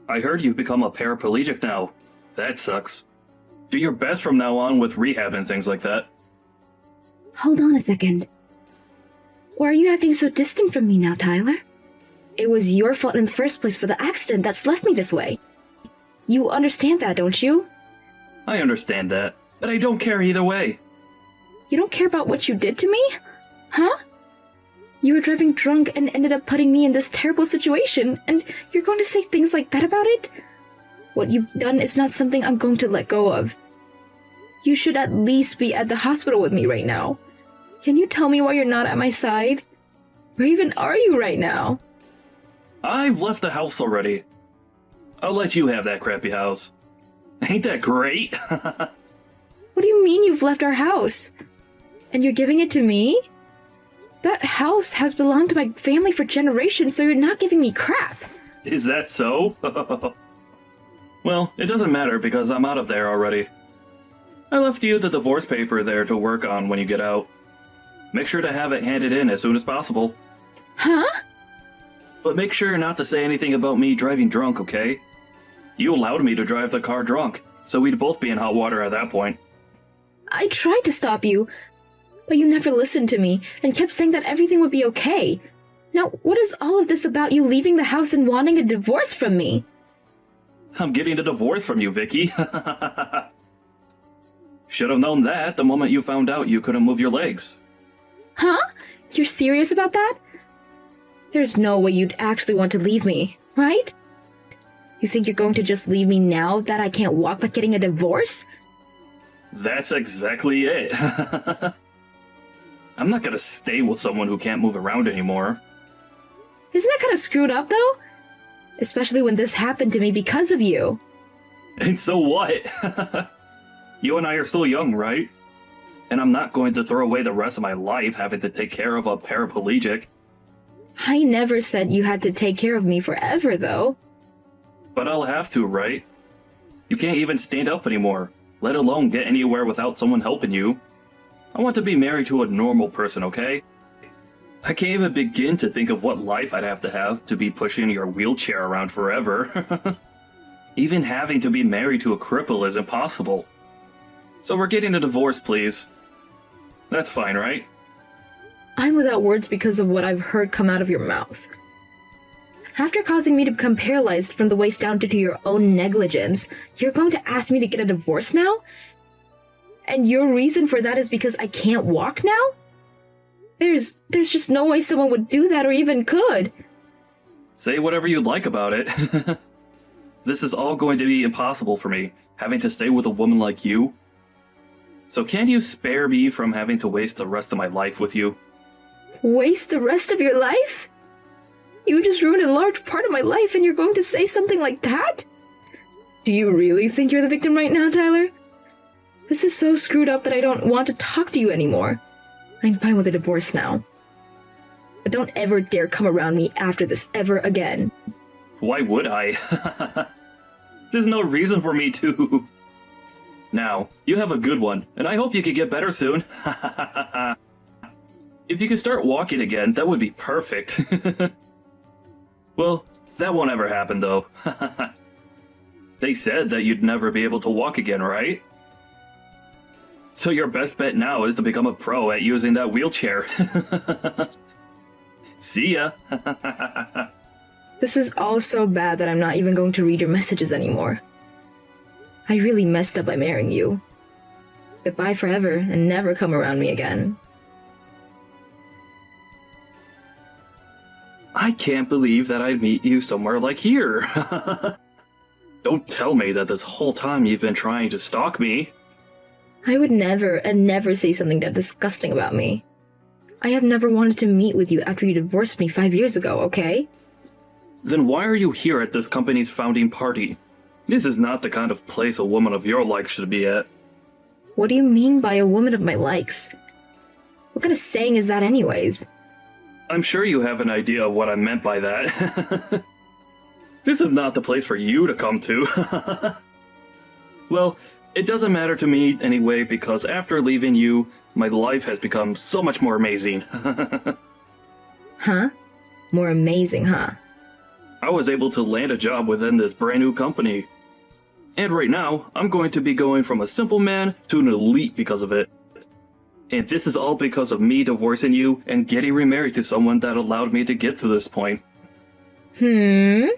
I heard you've become a paraplegic now. That sucks. Do your best from now on with rehab and things like that. Hold on a second. Why are you acting so distant from me now, Tyler? It was your fault in the first place for the accident that's left me this way. You understand that, don't you? I understand that, but I don't care either way. You don't care about what you did to me? Huh? You were driving drunk and ended up putting me in this terrible situation, and you're going to say things like that about it? What you've done is not something I'm going to let go of. You should at least be at the hospital with me right now. Can you tell me why you're not at my side? Where even are you right now? I've left the house already. I'll let you have that crappy house. Ain't that great? What do you mean you've left our house? And you're giving it to me? That house has belonged to my family for generations, so you're not giving me crap. Is that so? Well, it doesn't matter because I'm out of there already. I left you the divorce paper there to work on when you get out. Make sure to have it handed in as soon as possible. Huh? But make sure not to say anything about me driving drunk, okay? You allowed me to drive the car drunk, so we'd both be in hot water at that point. I tried to stop you, but you never listened to me and kept saying that everything would be okay. Now, what is all of this about you leaving the house and wanting a divorce from me? I'm getting a divorce from you, Vicky. Should have known that the moment you found out you couldn't move your legs. Huh? You're serious about that? There's no way you'd actually want to leave me, right? You think you're going to just leave me now that I can't walk by getting a divorce? That's exactly it. I'm not gonna stay with someone who can't move around anymore. Isn't that kind of screwed up, though? Especially when this happened to me because of you. And so what? You and I are still young, right? And I'm not going to throw away the rest of my life having to take care of a paraplegic. I never said you had to take care of me forever, though. But I'll have to, right? You can't even stand up anymore, let alone get anywhere without someone helping you. I want to be married to a normal person, okay? I can't even begin to think of what life I'd have to be pushing your wheelchair around forever. Even having to be married to a cripple is impossible. So we're getting a divorce, please. That's fine, right? I'm without words because of what I've heard come out of your mouth. After causing me to become paralyzed from the waist down due to your own negligence, you're going to ask me to get a divorce now? And your reason for that is because I can't walk now? There's just no way someone would do that or even could. Say whatever you'd like about it. This is all going to be impossible for me, having to stay with a woman like you. So can you spare me from having to waste the rest of my life with you? Waste the rest of your life? You just ruined a large part of my life and you're going to say something like that? Do you really think you're the victim right now, Tyler? This is so screwed up that I don't want to talk to you anymore. I'm fine with a divorce now. But don't ever dare come around me after this ever again. Why would I? There's no reason for me to. Now, you have a good one, and I hope you can get better soon. If you could start walking again, that would be perfect. Well, that won't ever happen, though. They said that you'd never be able to walk again, right? So your best bet now is to become a pro at using that wheelchair. See ya! This is all so bad that I'm not even going to read your messages anymore. I really messed up by marrying you. Goodbye forever and never come around me again. I can't believe that I'd meet you somewhere like here. Don't tell me that this whole time you've been trying to stalk me. I would never and never say something that disgusting about me. I have never wanted to meet with you after you divorced me 5 years ago, okay? Then why are you here at this company's founding party? This is not the kind of place a woman of your likes should be at. What do you mean by a woman of my likes? What kind of saying is that anyways? I'm sure you have an idea of what I meant by that. This is not the place for you to come to. Well, it doesn't matter to me anyway because after leaving you, my life has become so much more amazing. Huh? More amazing, huh? I was able to land a job within this brand new company. And right now, I'm going to be going from a simple man to an elite because of it. And this is all because of me divorcing you and getting remarried to someone that allowed me to get to this point. I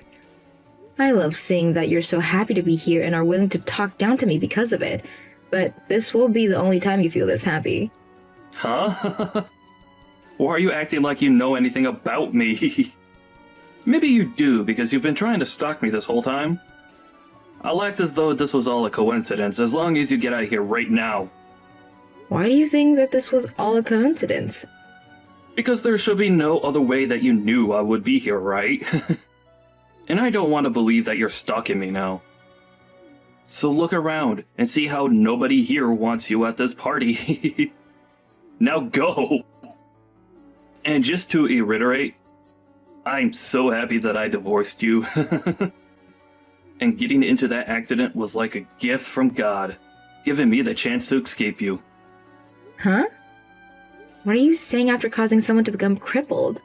love seeing that you're so happy to be here and are willing to talk down to me because of it. But this will be the only time you feel this happy. Huh? Why are you acting like you know anything about me? Maybe you do because you've been trying to stalk me this whole time. I'll act as though this was all a coincidence as long as you get out of here right now. Why do you think that this was all a coincidence? Because there should be no other way that you knew I would be here, right? And I don't want to believe that you're stalking me now. So look around and see how nobody here wants you at this party. Now go! And just to reiterate, I'm so happy that I divorced you. And getting into that accident was like a gift from God, giving me the chance to escape you. Huh? What are you saying after causing someone to become crippled?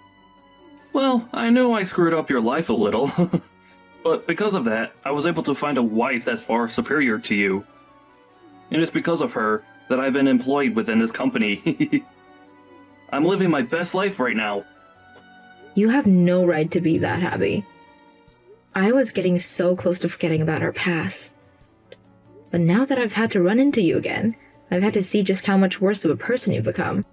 Well, I know I screwed up your life a little, but because of that, I was able to find a wife that's far superior to you. And it's because of her that I've been employed within this company. I'm living my best life right now. You have no right to be that happy. I was getting so close to forgetting about our past. But now that I've had to run into you again, I've had to see just how much worse of a person you've become.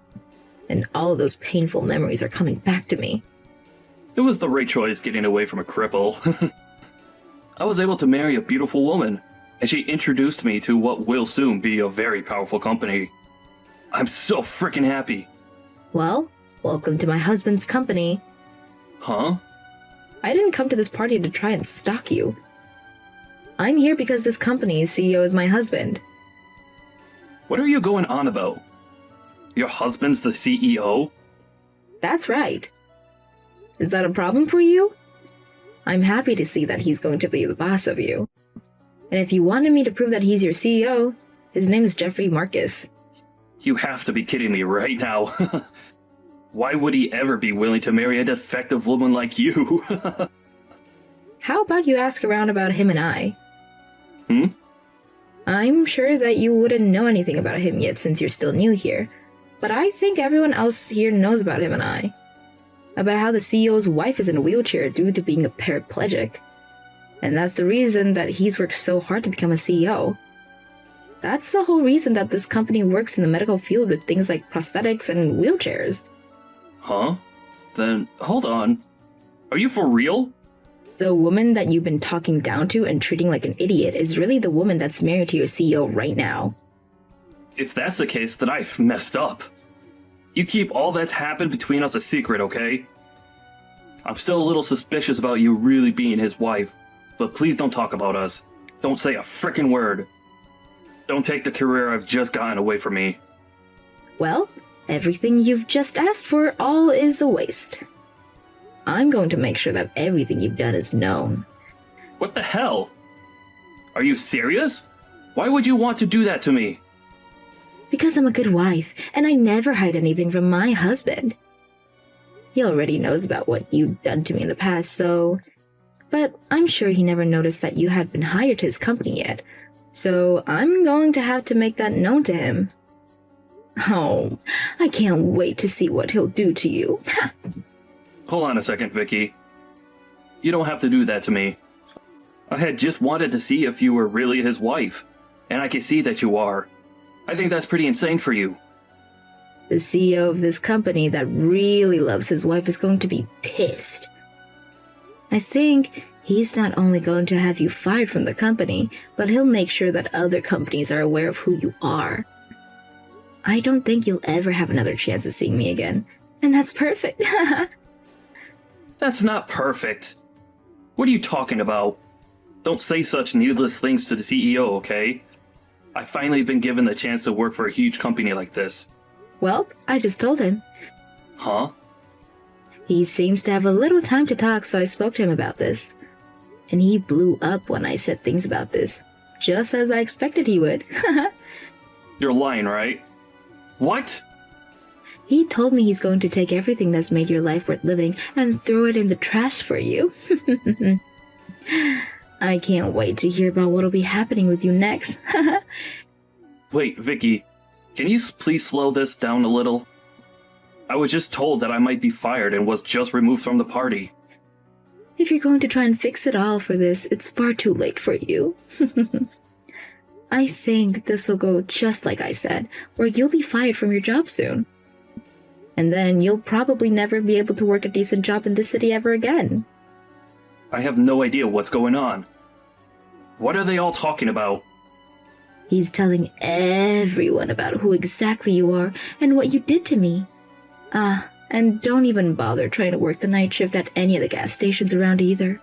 And all of those painful memories are coming back to me. It was the right choice getting away from a cripple. I was able to marry a beautiful woman, and she introduced me to what will soon be a very powerful company. I'm so freaking happy. Well, welcome to my husband's company. Huh? I didn't come to this party to try and stalk you. I'm here because this company's CEO is my husband. What are you going on about? Your husband's the CEO? That's right. Is that a problem for you? I'm happy to see that he's going to be the boss of you. And if you wanted me to prove that he's your CEO, his name is Jeffrey Marcus. You have to be kidding me right now. Why would he ever be willing to marry a defective woman like you? How about you ask around about him and I? Hmm? I'm sure that you wouldn't know anything about him yet since you're still new here, but I think everyone else here knows about him and I. About how the CEO's wife is in a wheelchair due to being a paraplegic. And that's the reason that he's worked so hard to become a CEO. That's the whole reason that this company works in the medical field with things like prosthetics and wheelchairs. Huh? Then, hold on. Are you for real? The woman that you've been talking down to and treating like an idiot is really the woman that's married to your CEO right now. If that's the case, then I've messed up. You keep all that's happened between us a secret, okay? I'm still a little suspicious about you really being his wife, but please don't talk about us. Don't say a frickin' word. Don't take the career I've just gotten away from me. Well, everything you've just asked for all is a waste. I'm going to make sure that everything you've done is known. What the hell? Are you serious? Why would you want to do that to me? Because I'm a good wife, and I never hide anything from my husband. He already knows about what you've done to me in the past, so... But I'm sure he never noticed that you had been hired to his company yet, so I'm going to have to make that known to him. Oh, I can't wait to see what he'll do to you. Hold on a second, Vicky. You don't have to do that to me. I had just wanted to see if you were really his wife, and I can see that you are. I think that's pretty insane for you. The CEO of this company that really loves his wife is going to be pissed. I think he's not only going to have you fired from the company, but he'll make sure that other companies are aware of who you are. I don't think you'll ever have another chance of seeing me again, and that's perfect. That's not perfect. What are you talking about? Don't say such needless things to the CEO, okay? I've finally been given the chance to work for a huge company like this. Well, I just told him. Huh? He seems to have a little time to talk, so I spoke to him about this. And he blew up when I said things about this, just as I expected he would. You're lying, right? What? He told me he's going to take everything that's made your life worth living and throw it in the trash for you. I can't wait to hear about what'll be happening with you next. Wait, Vicky, can you please slow this down a little? I was just told that I might be fired and was just removed from the party. If you're going to try and fix it all for this, it's far too late for you. I think this'll go just like I said, where you'll be fired from your job soon. And then you'll probably never be able to work a decent job in this city ever again. I have no idea what's going on. What are they all talking about? He's telling everyone about who exactly you are and what you did to me. And don't even bother trying to work the night shift at any of the gas stations around either.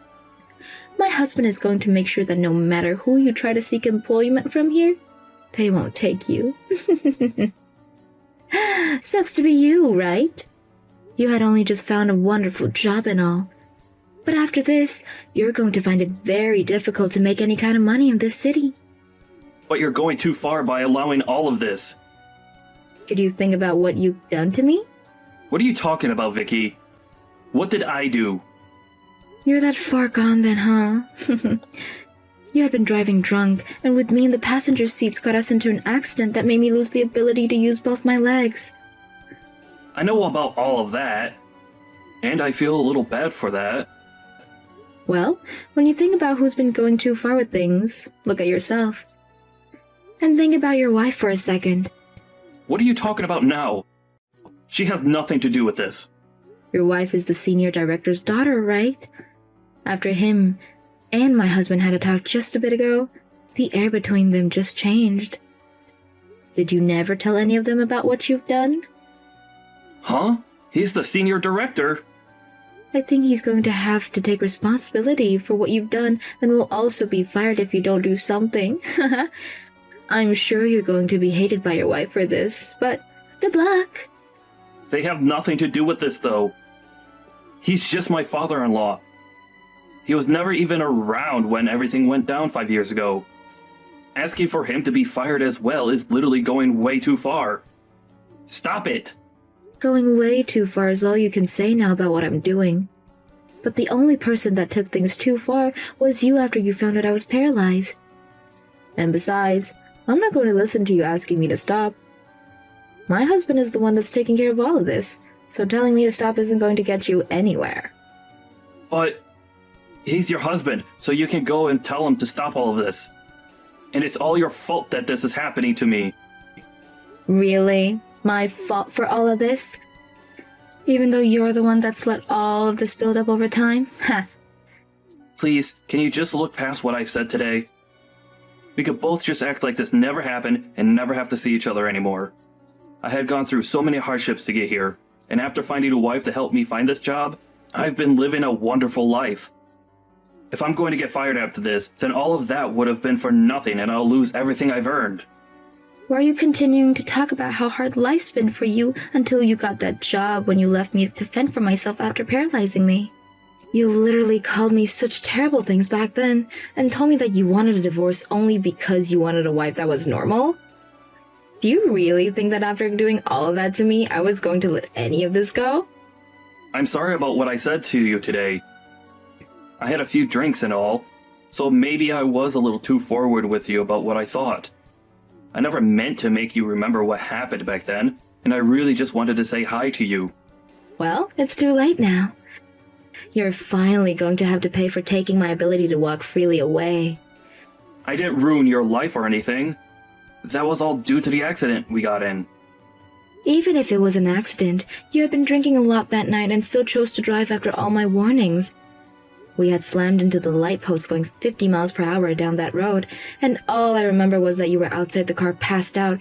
My husband is going to make sure that no matter who you try to seek employment from here, they won't take you. Sucks to be you, right? You had only just found a wonderful job and all. But after this, you're going to find it very difficult to make any kind of money in this city. But you're going too far by allowing all of this. Could you think about what you've done to me? What are you talking about, Vicky? What did I do? You're that far gone then, huh? You had been driving drunk, and with me in the passenger seats got us into an accident that made me lose the ability to use both my legs. I know about all of that. And I feel a little bad for that. Well, when you think about who's been going too far with things, look at yourself. And think about your wife for a second. What are you talking about now? She has nothing to do with this. Your wife is the senior director's daughter, right? After him and my husband had a talk just a bit ago, the air between them just changed. Did you never tell any of them about what you've done? Huh? He's the senior director. I think he's going to have to take responsibility for what you've done and will also be fired if you don't do something. I'm sure you're going to be hated by your wife for this, but good luck. They have nothing to do with this, though. He's just my father-in-law. He was never even around when everything went down 5 years ago. Asking for him to be fired as well is literally going way too far. Stop it! Going way too far is all you can say now about what I'm doing. But the only person that took things too far was you after you found out I was paralyzed. And besides, I'm not going to listen to you asking me to stop. My husband is the one that's taking care of all of this, so telling me to stop isn't going to get you anywhere. But he's your husband, so you can go and tell him to stop all of this. And it's all your fault that this is happening to me. Really? My fault for all of this? Even though you're the one that's let all of this build up over time? Ha! Please, can you just look past what I've said today? We could both just act like this never happened and never have to see each other anymore. I had gone through so many hardships to get here, and after finding a wife to help me find this job, I've been living a wonderful life. If I'm going to get fired after this, then all of that would have been for nothing and I'll lose everything I've earned. Why are you continuing to talk about how hard life's been for you until you got that job when you left me to fend for myself after paralyzing me? You literally called me such terrible things back then and told me that you wanted a divorce only because you wanted a wife that was normal? Do you really think that after doing all of that to me, I was going to let any of this go? I'm sorry about what I said to you today. I had a few drinks and all, so maybe I was a little too forward with you about what I thought. I never meant to make you remember what happened back then, and I really just wanted to say hi to you. Well, it's too late now. You're finally going to have to pay for taking my ability to walk freely away. I didn't ruin your life or anything. That was all due to the accident we got in. Even if it was an accident, you had been drinking a lot that night and still chose to drive after all my warnings. We had slammed into the light post going 50 miles per hour down that road, and all I remember was that you were outside the car passed out,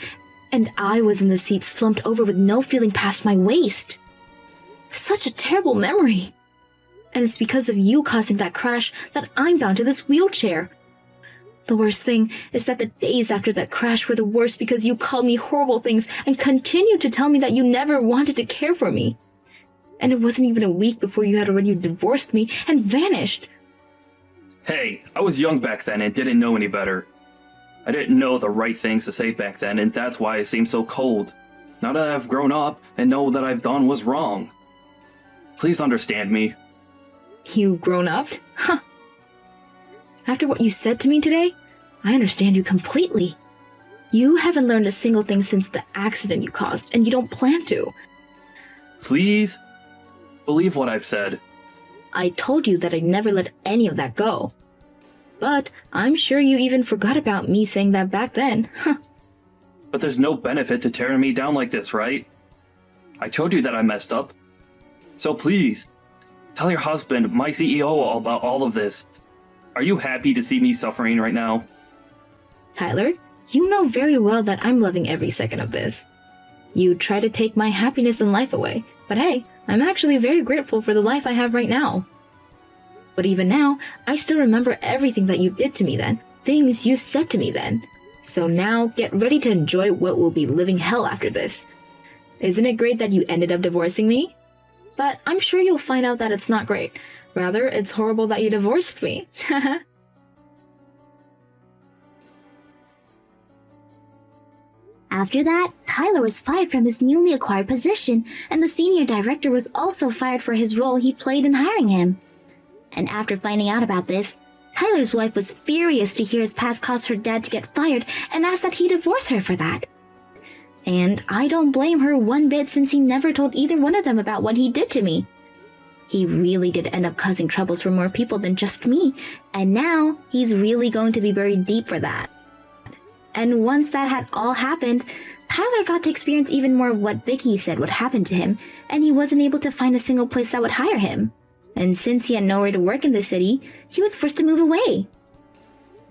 and I was in the seat slumped over with no feeling past my waist. Such a terrible memory. And it's because of you causing that crash that I'm bound to this wheelchair. The worst thing is that the days after that crash were the worst because you called me horrible things and continued to tell me that you never wanted to care for me. And it wasn't even a week before you had already divorced me and vanished. Hey, I was young back then and didn't know any better. I didn't know the right things to say back then, and that's why I seemed so cold. now that I've grown up and know that I've done was wrong. Please understand me. You've grown up? Huh. After what you said to me today, I understand you completely. You haven't learned a single thing since the accident you caused, and you don't plan to. Please believe what I've said. I told you that I'd never let any of that go. But I'm sure you even forgot about me saying that back then. Huh. But there's no benefit to tearing me down like this, right? I told you that I messed up. So please, tell your husband, my CEO, all about all of this. Are you happy to see me suffering right now? Tyler, you know very well that I'm loving every second of this. You try to take my happiness and life away, but hey, I'm actually very grateful for the life I have right now. But even now, I still remember everything that you did to me then, things you said to me then. So now, get ready to enjoy what will be living hell after this. Isn't it great that you ended up divorcing me? But I'm sure you'll find out that it's not great. Rather, it's horrible that you divorced me. After that, Tyler was fired from his newly acquired position, and the senior director was also fired for his role he played in hiring him. And after finding out about this, Tyler's wife was furious to hear his past caused her dad to get fired and asked that he divorce her for that. And I don't blame her one bit since he never told either one of them about what he did to me. He really did end up causing troubles for more people than just me, and now he's really going to be buried deep for that. And once that had all happened, Tyler got to experience even more of what Vicky said would happen to him, and he wasn't able to find a single place that would hire him. And since he had nowhere to work in the city, he was forced to move away.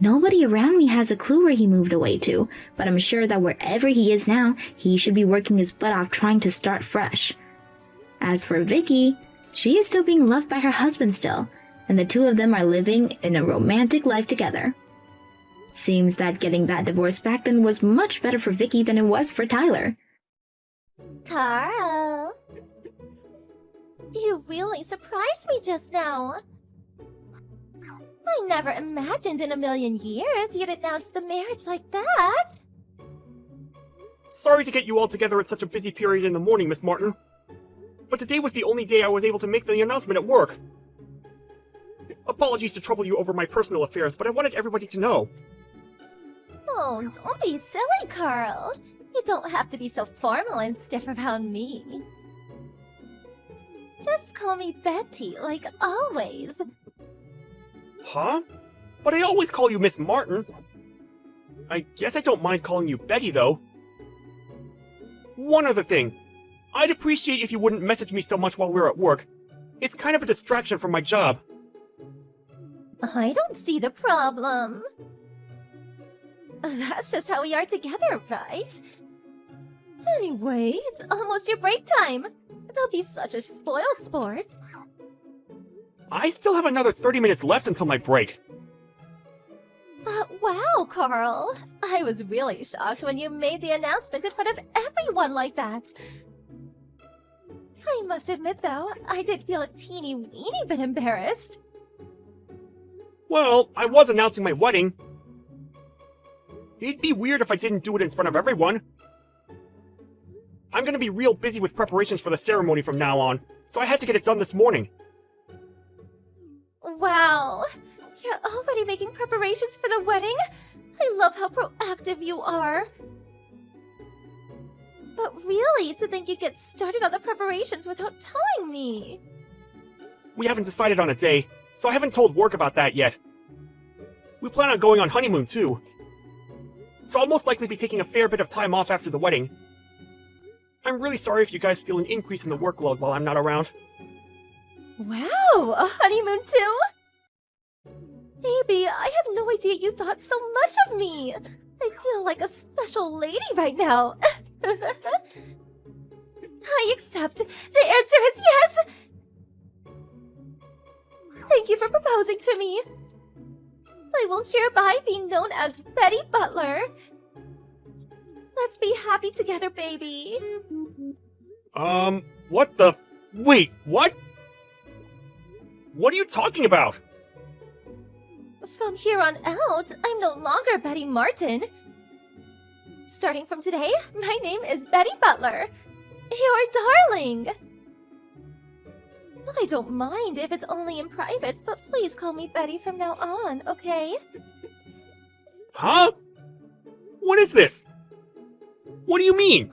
Nobody around me has a clue where he moved away to, but I'm sure that wherever he is now, he should be working his butt off trying to start fresh. As for Vicky, she is still being loved by her husband still, and the two of them are living in a romantic life together. Seems that getting that divorce back then was much better for Vicky than it was for Tyler. Carl, you really surprised me just now. I never imagined in a million years you'd announce the marriage like that. Sorry to get you all together at such a busy period in the morning, Miss Martin. But today was the only day I was able to make the announcement at work. Apologies to trouble you over my personal affairs, but I wanted everybody to know. Oh, don't be silly, Carl. You don't have to be so formal and stiff around me. Just call me Betty, like always. Huh? But I always call you Miss Martin. I guess I don't mind calling you Betty, though. One other thing. I'd appreciate if you wouldn't message me so much while we're at work. It's kind of a distraction from my job. I don't see the problem. That's just how we are together, right? Anyway, it's almost your break time. Don't be such a spoil sport. I still have another 30 minutes left until my break. Wow, Carl. I was really shocked when you made the announcement in front of everyone like that. I must admit, though, I did feel a teeny weeny bit embarrassed. Well, I was announcing my wedding. It'd be weird if I didn't do it in front of everyone. I'm gonna be real busy with preparations for the ceremony from now on, so I had to get it done this morning. Wow, you're already making preparations for the wedding? I love how proactive you are. But really, to think you'd get started on the preparations without telling me. We haven't decided on a day, so I haven't told work about that yet. We plan on going on honeymoon, too. So I'll most likely be taking a fair bit of time off after the wedding. I'm really sorry if you guys feel an increase in the workload while I'm not around. Wow, a honeymoon too? Baby, I had no idea you thought so much of me. I feel like a special lady right now. I accept. The answer is yes! Thank you for proposing to me. I will hereby be known as Betty Butler. Let's be happy together, baby. What the... Wait, what? What are you talking about? From here on out, I'm no longer Betty Martin. Starting from today, my name is Betty Butler. Your darling! I don't mind if it's only in private, but please call me Betty from now on, okay? Huh? What is this? What do you mean?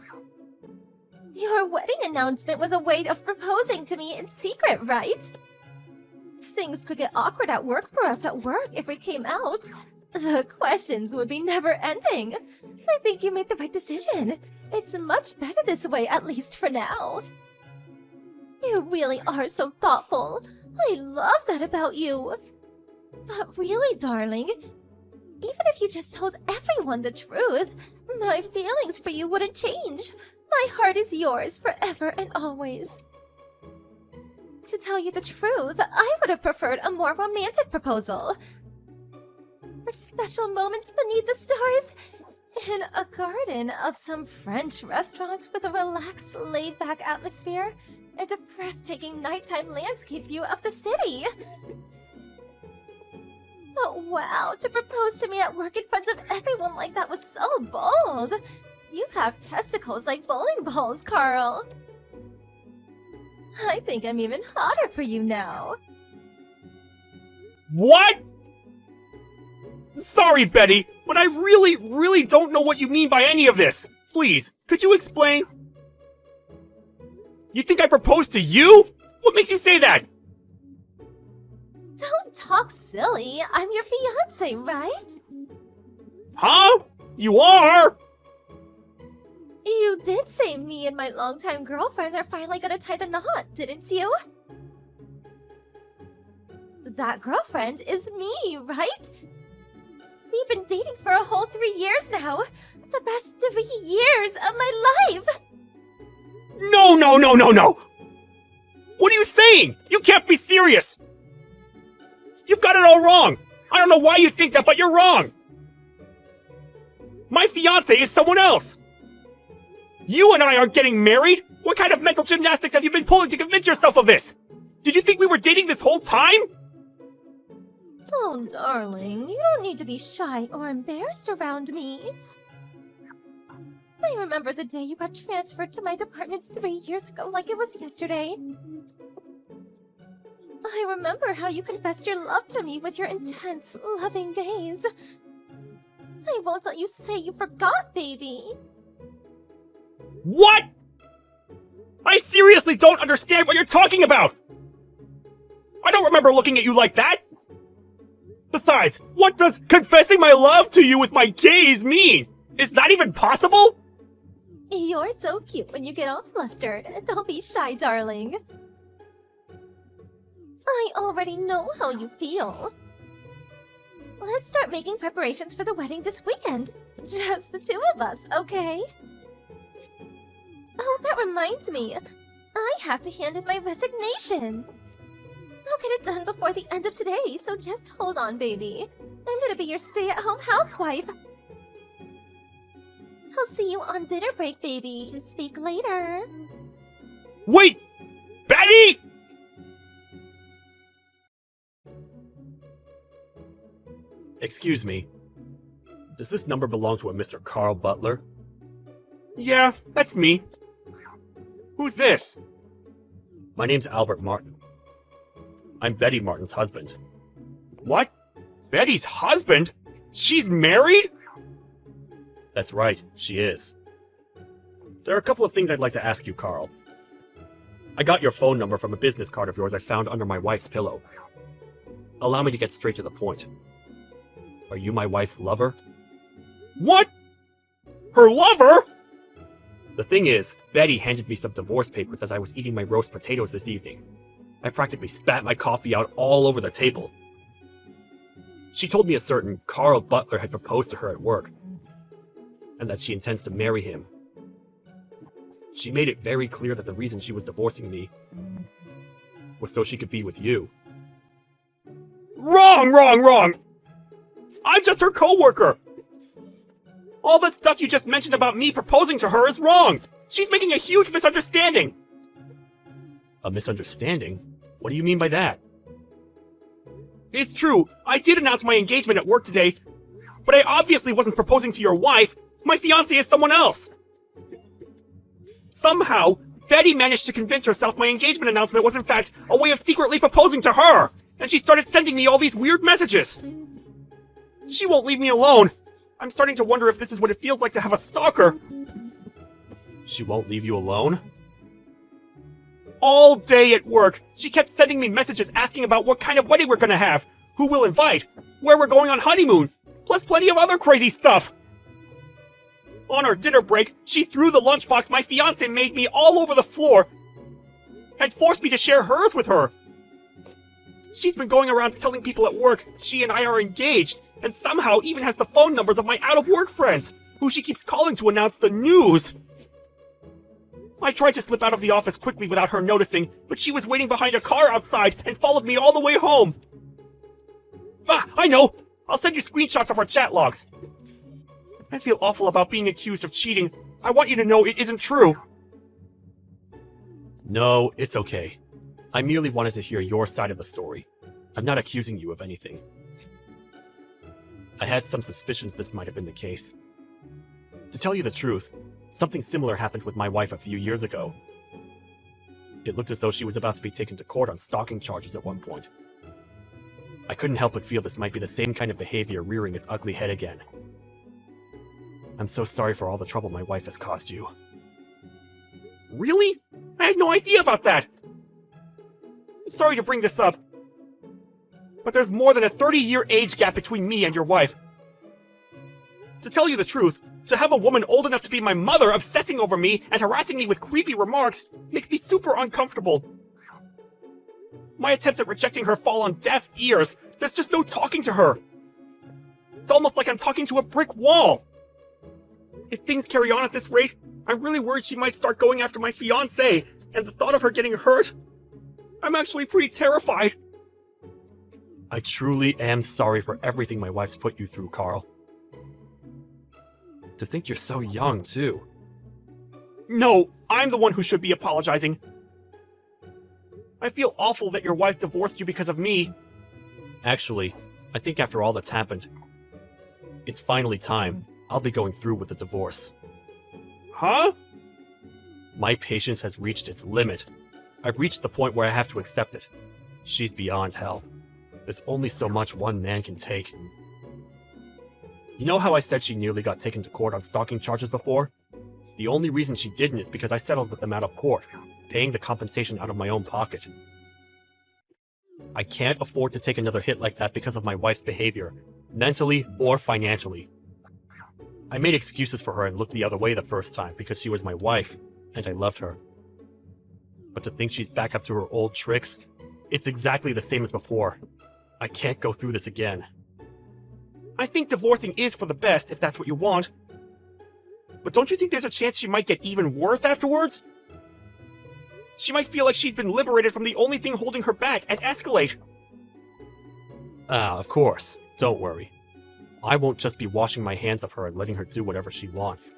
Your wedding announcement was a way of proposing to me in secret, right? Things could get awkward at work for us at work if we came out. The questions would be never-ending. I think you made the right decision. It's much better this way, at least for now. You really are so thoughtful. I love that about you. But really, darling, even if you just told everyone the truth, my feelings for you wouldn't change. My heart is yours forever and always. To tell you the truth, I would have preferred a more romantic proposal. A special moment beneath the stars in a garden of some French restaurant with a relaxed, laid-back atmosphere and a breathtaking nighttime landscape view of the city. But wow, to propose to me at work in front of everyone like that was so bold. You have testicles like bowling balls, Carl. I think I'm even hotter for you now. What? Sorry, Betty, but I really don't know what you mean by any of this. Please, could you explain? You think I proposed to you? What makes you say that? Don't talk silly. I'm your fiance, right? Huh? You are? You did say me and my longtime girlfriend are finally gonna tie the knot, didn't you? That girlfriend is me, right? We've been dating for a whole 3 years now. The best 3 years of my life! No! What are you saying? You can't be serious! You've got it all wrong! I don't know why you think that, but you're wrong! My fiance is someone else! You and I aren't getting married? What kind of mental gymnastics have you been pulling to convince yourself of this? Did you think we were dating this whole time? Oh, darling, you don't need to be shy or embarrassed around me. I remember the day you got transferred to my department 3 years ago like it was yesterday. I remember how you confessed your love to me with your intense, loving gaze. I won't let you say you forgot, baby. What? I seriously don't understand what you're talking about! I don't remember looking at you like that! Besides, what does confessing my love to you with my gaze mean? Is that even possible? You're so cute when you get all flustered. Don't be shy, darling. I already know how you feel. Let's start making preparations for the wedding this weekend. Just the two of us, okay? Oh, that reminds me. I have to hand in my resignation. I'll get it done before the end of today, so just hold on, baby. I'm gonna be your stay-at-home housewife. I'll see you on dinner break, baby. Speak later. Wait! Betty! Excuse me. Does this number belong to a Mr. Carl Butler? Yeah, that's me. Who's this? My name's Albert Martin. I'm Betty Martin's husband. What? Betty's husband? She's married? That's right, she is. There are a couple of things I'd like to ask you, Carl. I got your phone number from a business card of yours I found under my wife's pillow. Allow me to get straight to the point. Are you my wife's lover? What? Her lover? The thing is, Betty handed me some divorce papers as I was eating my roast potatoes this evening. I practically spat my coffee out all over the table. She told me a certain Carl Butler had proposed to her at work, and that she intends to marry him. She made it very clear that the reason she was divorcing me was so she could be with you. Wrong! I'm just her co-worker! All that stuff you just mentioned about me proposing to her is wrong! She's making a huge misunderstanding! A misunderstanding? What do you mean by that? It's true, I did announce my engagement at work today, but I obviously wasn't proposing to your wife. My fiancé is someone else! Somehow, Betty managed to convince herself my engagement announcement was in fact a way of secretly proposing to her, and she started sending me all these weird messages. She won't leave me alone. I'm starting to wonder if this is what it feels like to have a stalker. She won't leave you alone? All day at work, she kept sending me messages asking about what kind of wedding we're gonna have, who we'll invite, where we're going on honeymoon, plus plenty of other crazy stuff. On our dinner break, she threw the lunchbox my fiancé made me all over the floor and forced me to share hers with her. She's been going around telling people at work she and I are engaged, and somehow even has the phone numbers of my out-of-work friends, who she keeps calling to announce the news. I tried to slip out of the office quickly without her noticing, but she was waiting behind a car outside and followed me all the way home. Ah, I know! I'll send you screenshots of our chat logs. I feel awful about being accused of cheating. I want you to know it isn't true. No, it's okay. I merely wanted to hear your side of the story. I'm not accusing you of anything. I had some suspicions this might have been the case. To tell you the truth, something similar happened with my wife a few years ago. It looked as though she was about to be taken to court on stalking charges at one point. I couldn't help but feel this might be the same kind of behavior rearing its ugly head again. I'm so sorry for all the trouble my wife has caused you. Really? I had no idea about that! Sorry to bring this up, but there's more than a 30-year age gap between me and your wife. To tell you the truth, to have a woman old enough to be my mother obsessing over me and harassing me with creepy remarks makes me super uncomfortable. My attempts at rejecting her fall on deaf ears. There's just no talking to her. It's almost like I'm talking to a brick wall. If things carry on at this rate, I'm really worried she might start going after my fiancé, and the thought of her getting hurt, I'm actually pretty terrified. I truly am sorry for everything my wife's put you through, Carl. To think you're so young, too. No, I'm the one who should be apologizing. I feel awful that your wife divorced you because of me. Actually, I think after all that's happened, it's finally time. I'll be going through with the divorce. Huh? My patience has reached its limit. I've reached the point where I have to accept it. She's beyond hell. There's only so much one man can take. You know how I said she nearly got taken to court on stalking charges before? The only reason she didn't is because I settled with them out of court, paying the compensation out of my own pocket. I can't afford to take another hit like that because of my wife's behavior, mentally or financially. I made excuses for her and looked the other way the first time because she was my wife, and I loved her. But to think she's back up to her old tricks, it's exactly the same as before. I can't go through this again. I think divorcing is for the best, if that's what you want. But don't you think there's a chance she might get even worse afterwards? She might feel like she's been liberated from the only thing holding her back and escalate. Of course. Don't worry. I won't just be washing my hands of her and letting her do whatever she wants.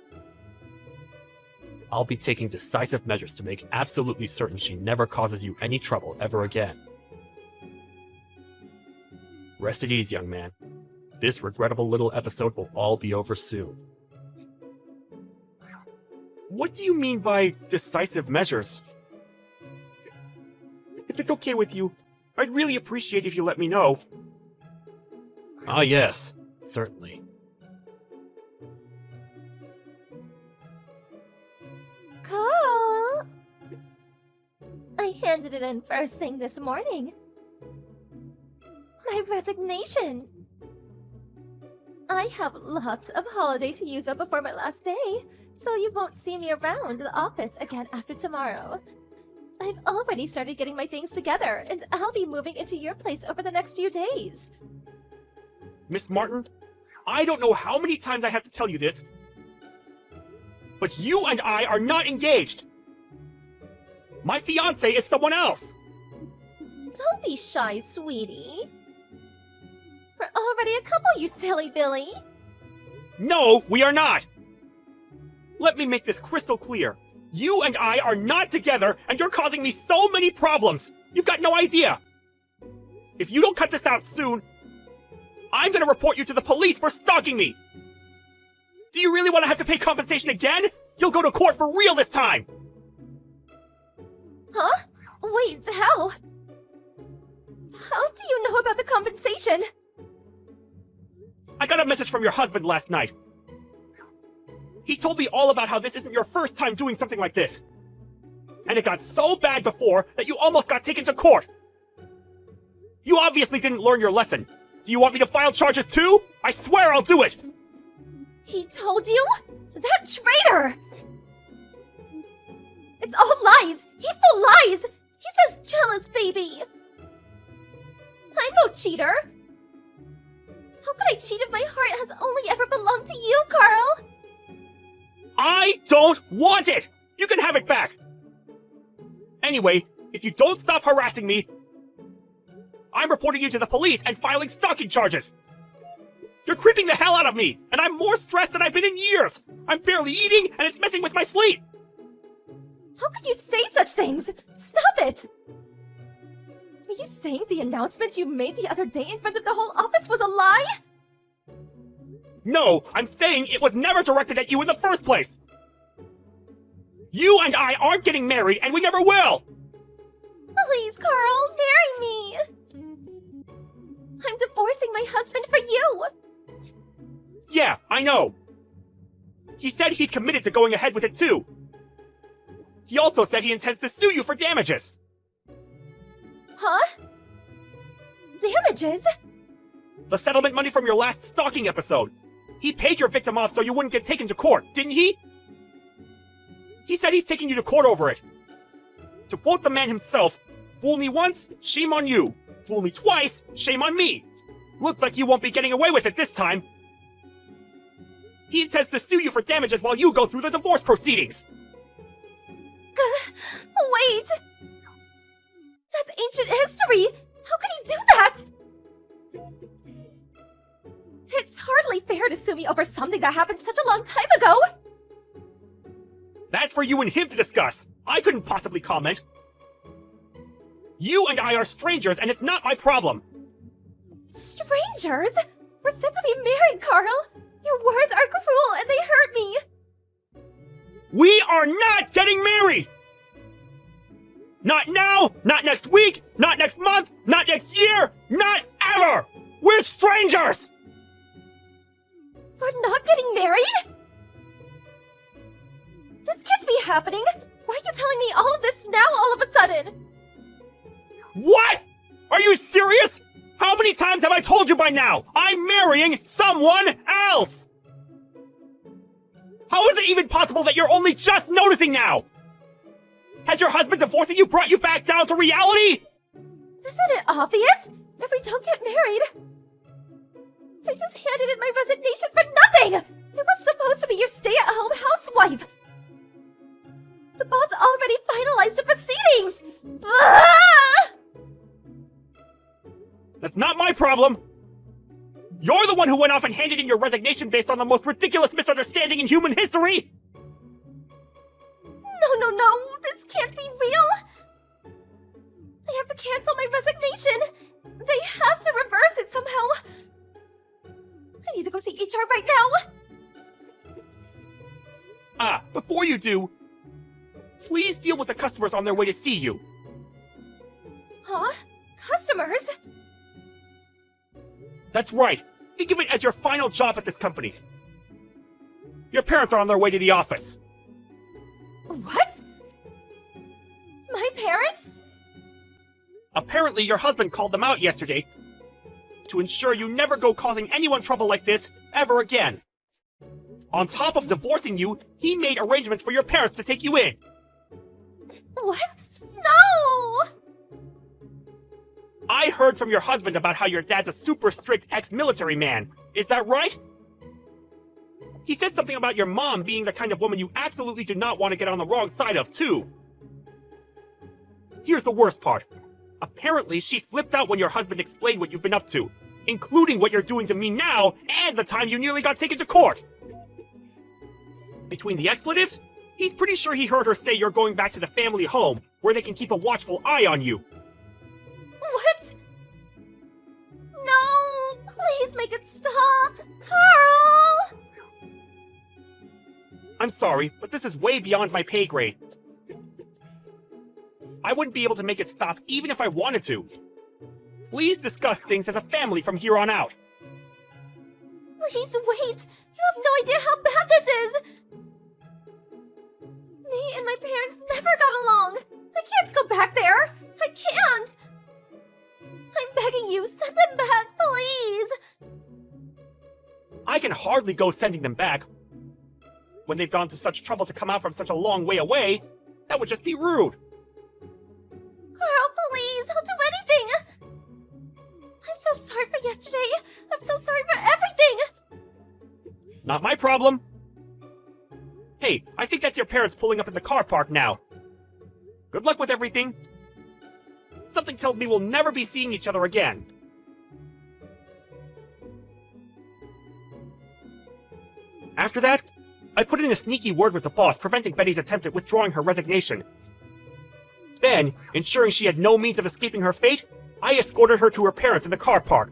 I'll be taking decisive measures to make absolutely certain she never causes you any trouble ever again. Rest at ease, young man. This regrettable little episode will all be over soon. What do you mean by decisive measures? If it's okay with you, I'd really appreciate if you let me know. Ah, yes. Certainly. Carl! I handed it in first thing this morning. My resignation! I have lots of holiday to use up before my last day, so you won't see me around the office again after tomorrow. I've already started getting my things together, and I'll be moving into your place over the next few days. Miss Martin, I don't know how many times I have to tell you this, but you and I are not engaged! My fiancé is someone else! Don't be shy, sweetie. We're already a couple, you silly Billy. No, we are not! Let me make this crystal clear. You and I are not together, and you're causing me so many problems! You've got no idea! If you don't cut this out soon, I'm gonna report you to the police for stalking me! Do you really want to have to pay compensation again? You'll go to court for real this time! Huh? Wait, how? How do you know about the compensation? I got a message from your husband last night. He told me all about how this isn't your first time doing something like this. And it got so bad before that you almost got taken to court. You obviously didn't learn your lesson. Do you want me to file charges too? I swear I'll do it! He told you? That traitor! It's all lies! Hateful lies! He's just jealous, baby! I'm no cheater! How could I cheat if my heart has only ever belonged to you, Carl? I don't want it! You can have it back! Anyway, if you don't stop harassing me, I'm reporting you to the police and filing stalking charges! You're creeping the hell out of me, and I'm more stressed than I've been in years! I'm barely eating, and it's messing with my sleep! How could you say such things? Stop it! Are you saying the announcement you made the other day in front of the whole office was a lie? No, I'm saying it was never directed at you in the first place! You and I aren't getting married, and we never will! Please, Carl, marry me! I'm divorcing my husband for you! Yeah, I know. He said he's committed to going ahead with it too. He also said he intends to sue you for damages. Huh? Damages? The settlement money from your last stalking episode. He paid your victim off so you wouldn't get taken to court, didn't he? He said he's taking you to court over it. To quote the man himself, "Fool me once, shame on you. Fool me twice, shame on me. Looks like you won't be getting away with it this time." He intends to sue you for damages while you go through the divorce proceedings. Wait! That's ancient history! How could he do that? It's hardly fair to sue me over something that happened such a long time ago! That's for you and him to discuss. I couldn't possibly comment. You and I are strangers, and it's not my problem. Strangers? We're set to be married, Carl! Your words are cruel and they hurt me! We are not getting married! Not now, not next week, not next month, not next year, not ever! We're strangers! We're not getting married? This can't be happening! Why are you telling me all of this now all of a sudden? What? Are you serious? How many times have I told you by now? I'm marrying someone else! How is it even possible that you're only just noticing now? Has your husband divorcing you brought you back down to reality? Isn't it obvious? If we don't get married... I just handed in my resignation for nothing! It was supposed to be your stay-at-home housewife! The boss already finalized the proceedings! Ah! That's not my problem! You're the one who went off and handed in your resignation based on the most ridiculous misunderstanding in human history! No, this can't be real! I have to cancel my resignation! They have to reverse it somehow! I need to go see HR right now! Before you do, please deal with the customers on their way to see you. Huh? Customers? That's right. Think of it as your final job at this company. Your parents are on their way to the office. What? My parents? Apparently, your husband called them out yesterday to ensure you never go causing anyone trouble like this ever again. On top of divorcing you, he made arrangements for your parents to take you in. What? No! I heard from your husband about how your dad's a super strict ex-military man. Is that right? He said something about your mom being the kind of woman you absolutely do not want to get on the wrong side of, too. Here's the worst part. Apparently, she flipped out when your husband explained what you've been up to, including what you're doing to me now and the time you nearly got taken to court. Between the expletives, he's pretty sure he heard her say you're going back to the family home, where they can keep a watchful eye on you. What? No! Please make it stop! Carl! sorry, but this is way beyond my pay grade. I wouldn't be able to make it stop even if I wanted to. Please discuss things as a family from here on out. Please wait! You have no idea how bad this is! Me and my parents never got along! I can't go back there! I can't! I'm begging you, send them back, please! I can hardly go sending them back. When they've gone to such trouble to come out from such a long way away, that would just be rude. Carl, please, I'll do anything! I'm so sorry for yesterday. I'm so sorry for everything! Not my problem. Hey, I think that's your parents pulling up in the car park now. Good luck with everything. Something tells me we'll never be seeing each other again. After that, I put in a sneaky word with the boss, preventing Betty's attempt at withdrawing her resignation. Then, ensuring she had no means of escaping her fate, I escorted her to her parents in the car park.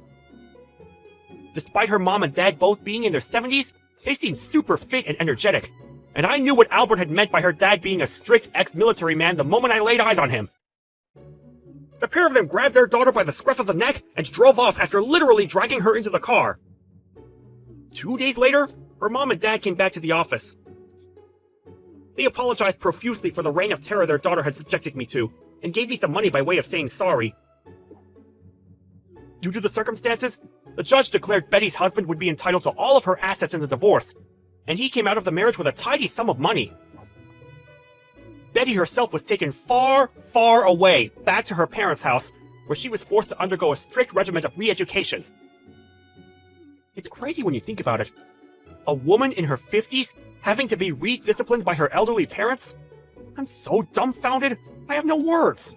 Despite her mom and dad both being in their 70s, they seemed super fit and energetic, and I knew what Albert had meant by her dad being a strict ex-military man the moment I laid eyes on him. The pair of them grabbed their daughter by the scruff of the neck and drove off after literally dragging her into the car. 2 days later, her mom and dad came back to the office. They apologized profusely for the reign of terror their daughter had subjected me to, and gave me some money by way of saying sorry. Due to the circumstances, the judge declared Betty's husband would be entitled to all of her assets in the divorce, and he came out of the marriage with a tidy sum of money. Betty herself was taken far, far away, back to her parents' house, where she was forced to undergo a strict regimen of re-education. It's crazy when you think about it. A woman in her 50s having to be re-disciplined by her elderly parents? I'm so dumbfounded, I have no words.